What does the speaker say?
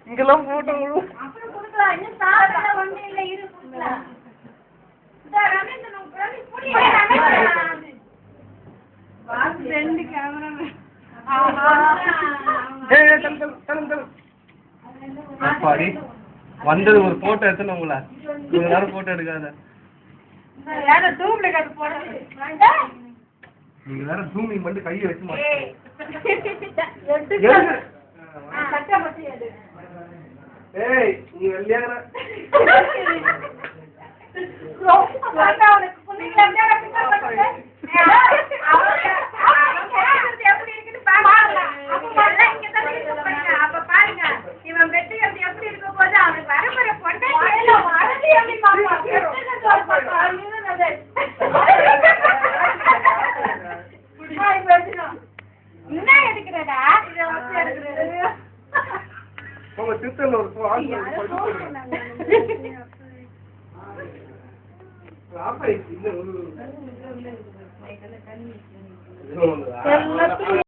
இங்கெல்லாம் போட்டோ அப்புறம் கொடுக்கலாம். இன்னும் சாப்பிட ஒண்ணு இல்ல இரு கொடுக்கலாம். இந்த ரமேஷ் நம்ம பிரதி புடி வாஸ் ரெண்டு கேமராமேன். ஏய் தல அப்பாடி வந்தது ஒரு போட்டோ எடுத்துன உங்கள. இவ்வளவு நேரம் போட்டோ எடுக்காத. யாரோ டூப்ல கட்டு போடுறது. நீங்க வேற ஜூமிங் பண்ணி கையை வச்சு மாட்டீங்க. சட்டை மட்டும் எடு. ஏய் நீ வெள்ளையாங்கற. பாத்தா உனக்கு புள்ளைங்க என்ன பிக்கப் பண்ணுங்க. அவங்க எப்படி இருக்குன்னு பாருங்க. அப்ப எல்லாம் இங்க தான் இருக்கு. அப்ப பாருங்க. இவன் வெட்டி எப்படி இருக்க போது அவனுக்கு வரப்போற பொண்ணே கேளு. வரது எப்படி பாப்பா. என்ன எடுக்கிறடா? இத வச்சு எடுக்கிறது. உங்க சிஸ்டர்ல ஒரு ஆப்பா இல்ல ஒரு